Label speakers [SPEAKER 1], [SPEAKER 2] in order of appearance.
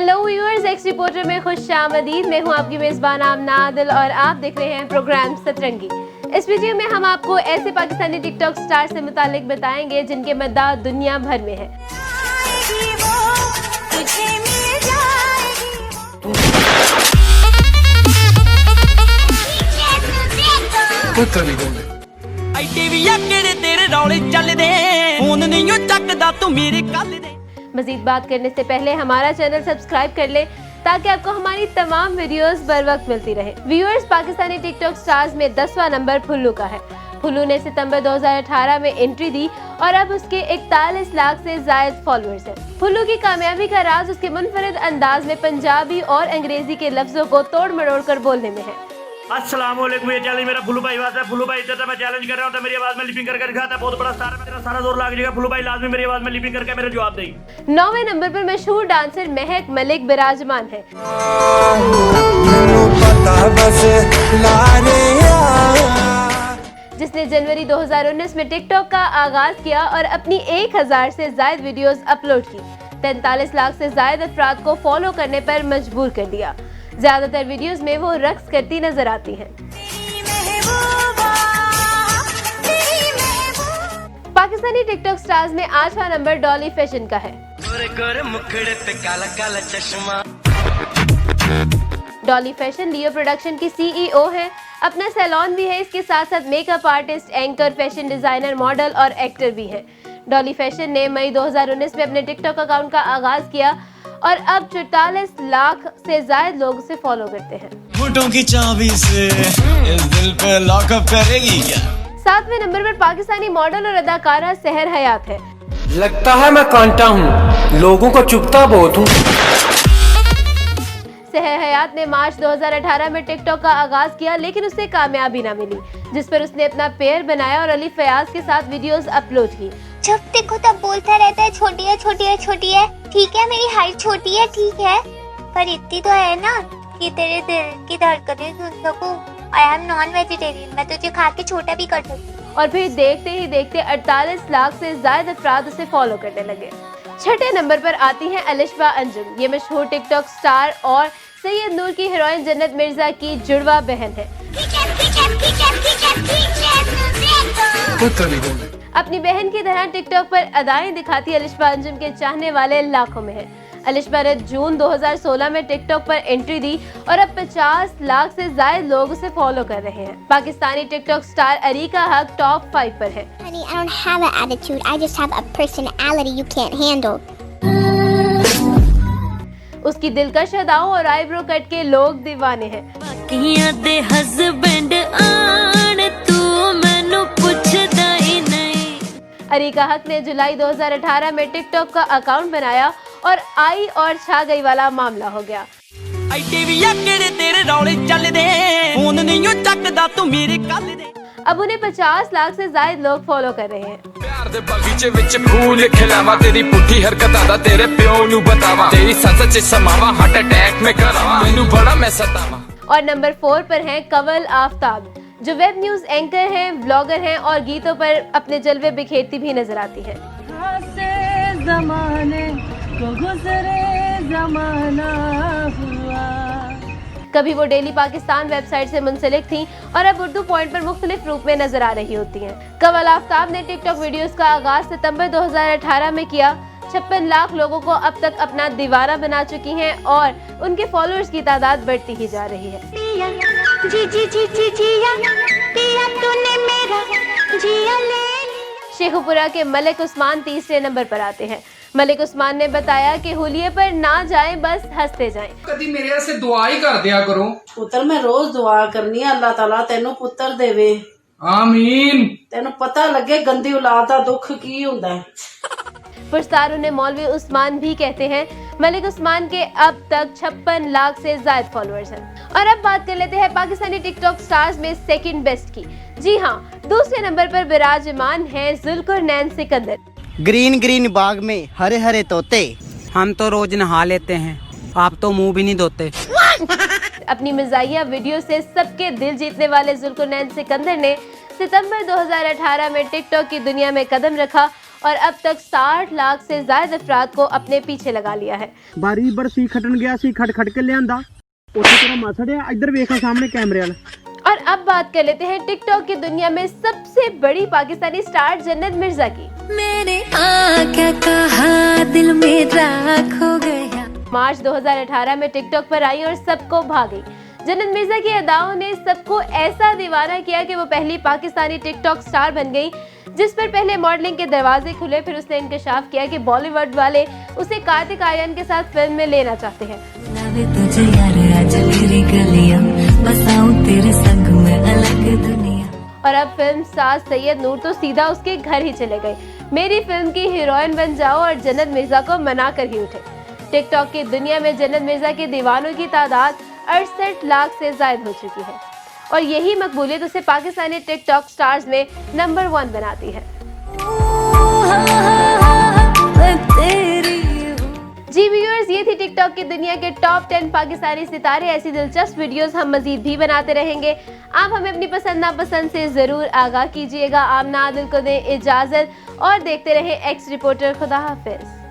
[SPEAKER 1] Hello viewers, x reporter में खुशामदीद। मैं हूं आपकी मेजबान आमना आदिल और आप देख रहे हैं प्रोग्राम सतरंगी। इस वीडियो में हम आपको ऐसे पाकिस्तानी टिकटॉक स्टार से मुतालिक बताएंगे जिनके मद्दाह दुनिया भर में है। मजीद बात करने से पहले हमारा चैनल सब्सक्राइब कर ले ताकि आपको हमारी तमाम वीडियोस बर वक्त मिलती रहे। व्यूअर्स, पाकिस्तानी टिकटॉक स्टार्स में 10वां नंबर फुल्लू का है। फुल्लू ने सितंबर 2018 में एंट्री दी और अब उसके 41 लाख से ज्यादा फॉलोअर्स हैं। फुल्लू की कामयाबी का राज उसके मुनफरिद अंदाज में पंजाबी और अंग्रेजी के लफ्जों को तोड़ मरोड़ कर बोलने में है।
[SPEAKER 2] अस्सलाम वालेकुम, ये चैलेंज मेरा फुल्लू भाई आवाज है। फुल्लू भाई इधर मैं चैलेंज कर रहा हूं तो मेरी आवाज में लिपिंग करके दिखाता है। बहुत बड़ा स्टार है, मेरा सारा जोर लग जाएगा। फुल्लू भाई लाजमी मेरी आवाज में लिपिंग करके मेरा जवाब दें।
[SPEAKER 1] 9वें नंबर पर मशहूर डांसर महक मलिक विराजमान है। जिसने जनवरी 2019 में टिकटॉक का आगाज किया और अपनी 1000 से ज्यादा वीडियोस अपलोड की। 43 लाख से ज्यादा अफराद को फॉलो करने पर मजबूर कर दिया। ज्यादातर वीडियोस में वो रक्स करती नजर आती हैं। पाकिस्तानी टिकटॉक स्टार्स में 8वां नंबर डॉली फैशन का है। डॉली फैशन लियो प्रोडक्शन की CEO है। अपना सैलून भी है। इसके साथ साथ makeup artist, anchor, fashion designer, model और एक्टर भी है। डॉली फैशन ने मई 2019 में अपने टिकटॉक अकाउंट का आगाज किया और अब 44 लाख से ज्यादा लोग उसे फॉलो करते हैं।
[SPEAKER 3] होठों की चाबी से इस दिल पे लॉकअप करेगी क्या?
[SPEAKER 1] 7वें नंबर पर पाकिस्तानी मॉडल और अदाकारा सहर हयात है।
[SPEAKER 4] लगता है मैं कांटा हूँ, लोगों को चुभता बहुत हूँ।
[SPEAKER 1] सहर हयात ने मार्च 2018 में टिकटॉक का आगाज किया लेकिन उसे कामयाबी ना मिली, जिस पर उसने अपना पेयर बनाया और अली फयाज के साथ वीडियोस अपलोड की।
[SPEAKER 5] जब देखो तब बोलता रहता है छोटी है, छोटी है, छोटी है। ठीक है, मेरी हाइट छोटी है, ठीक है, पर इतनी तो है ना कि तेरे दिल की धड़कनें सुन सकूं। आई एम नॉन वेजिटेरियन, मैं तुझे खा के छोटा भी कर सकती हूँ। और फिर देखते ही देखते 48 लाख से ज्यादा अफराद उसे फॉलो करने लगे। 6ठे नंबर पर आती हैं अलिशबा अंजुम। ये मशहूर टिकटॉक स्टार और सैयद नूर की हीरोइन जन्नत मिर्जा की जुड़वा बहन है। अपनी बहन की तरह टिकटॉक पर अदाएं दिखाती अलिशबा अंजुम के चाहने वाले लाखों में है। अलिशबा ने जून 2016 में टिकटॉक पर एंट्री दी और अब 50 लाख से ज्यादा लोग उसे fॉलो कर रहे हैं। पाकिस्तानी टिकटॉक स्टार अरीका हक टॉप 5 पर है। Honey, I don't have an attitude, I just have a personality you can't handle.
[SPEAKER 1] उसकी दिलकश अदाओं और आईब्रो कट के लोग दीवाने हैं। अरीका हक ने जुलाई 2018 में टिकटॉक का अकाउंट बनाया और आई और छा गई वाला मामला हो गया। अब उन्हें 50 लाख से ज्यादा लोग फॉलो कर रहे हैं।
[SPEAKER 6] बगीचे विच फूल खिलावा, तेरी पुठी हरकतां दा तेरे प्यो नू बतावा, तेरी सच च समावा, हार्ट अटैक में करावा, मैनू बड़ा मैं सतावा।
[SPEAKER 1] और नंबर 4 पर हैं कंवल आफ्ताब, जो वेब न्यूज एंकर हैं, व्लॉगर हैं और गीतों पर अपने जलवे बिखेरती भी नजर आती हैं। कभी वो डेली पाकिस्तान वेबसाइट से मुंसलिक थीं और अब उर्दू पॉइंट पर मुख्तलिफ रूप में नजर आ रही होती हैं। कंवल आफ्ताब ने टिकटॉक वीडियोस का आगाज सितंबर 2018 में किया। 56 लाख लोगों को अब तक अपना दीवाना बना चुकी हैं और उनके फॉलोअर्स की तादाद बढ़ती ही जा रही है।
[SPEAKER 5] जी जी जी जी जिया, पिया तूने मेरा जिया ले लिया।
[SPEAKER 1] शेखुपुरा के मलिक उस्मान 3रे नंबर पर आते हैं। मलिक उस्मान ने बताया कि हुलिये पर ना जाएं, बस हंसते जाएं।
[SPEAKER 7] कदी मेरे वास्ते दुआ ही कर दिया करो।
[SPEAKER 8] पुत्र मैं रोज दुआ करनी है, अल्लाह ताला तेनू पुत्र देवे।
[SPEAKER 7] आमीन।
[SPEAKER 8] तेनू पता लगे गंदी औलाद दा दुख की हुंदा है।
[SPEAKER 1] पुरस्कार उन्हें मौलवी उस्मान भी कहते हैं। मलिक उस्मान के अब तक 56 लाख से ज्यादा फॉलोअर्स हैं। और अब बात कर लेते हैं पाकिस्तानी टिकटॉक स्टार्स में सेकंड बेस्ट की। जी हाँ, 2रे नंबर पर विराजमान है जुल्करनैन सिकंदर।
[SPEAKER 9] ग्रीन ग्रीन बाग में हरे हरे तोते,
[SPEAKER 10] हम तो रोज नहा लेते हैं, आप तो मुंह भी नहीं धोते।
[SPEAKER 1] अपनी मज़ाहिया वीडियो से सबके दिल जीतने वाले जुल्करनैन सिकंदर ने सितंबर 2018 में टिकटॉक की दुनिया में कदम रखा और अब तक 60 लाख से ज्यादा अफराद को अपने पीछे लगा लिया है।
[SPEAKER 9] बारी बरसी खटन गया सी खट खट के लियांदा उसे तेरा मासड़ है इधर देखा सामने कैमरे वाला।
[SPEAKER 1] और अब बात कर लेते हैं टिकटॉक की दुनिया में सबसे बड़ी पाकिस्तानी स्टार जन्नत मिर्जा की।
[SPEAKER 11] मैंने क्या कहा दिल मेरा खो गया।
[SPEAKER 1] मार्च 2018 में टिकटॉक पर आई और सबको भा गई। जन्नत मिर्जा की अदाओं ने सबको ऐसा दीवाना किया कि वो पहली पाकिस्तानी टिकटॉक स्टार बन गई, जिस पर पहले मॉडलिंग के दरवाजे खुले। फिर उसने इंकशाफ किया कि बॉलीवुड वाले उसे कार्तिक आर्यन के साथ फिल्म में लेना चाहते हैं।
[SPEAKER 11] तुझे यार आज मेरी गलियां बसाऊं तेरे संग में अलग दुनिया।
[SPEAKER 1] और अब फिल्म स्टार सैयद नूर तो सीधा उसके घर ही चले गए। मेरी फिल्म की हीरोइन बन जाओ और जन्नत मिर्जा को मना कर ही उठे। टिकटॉक की दुनिया में जन्नत मिर्जा के दीवानों की तादाद 68 लाख से ज्यादा हो चुकी है और यही मकबूलियत उसे पाकिस्तानी टिकटॉक स्टार्स में नंबर 1 बनाती है। जी व्यूअर्स, ये थी टिकटॉक की दुनिया के टॉप 10 पाकिस्तानी सितारे। ऐसी दिलचस्प वीडियोस हम मजीद भी बनाते रहेंगे। आप हमें अपनी पसंद नापसंद से जरूर आगाह कीजिएगा। आमना आदिल को दें इजाजत और देखते रहें एक्स रिपोर्टर। खुदा हाफिज।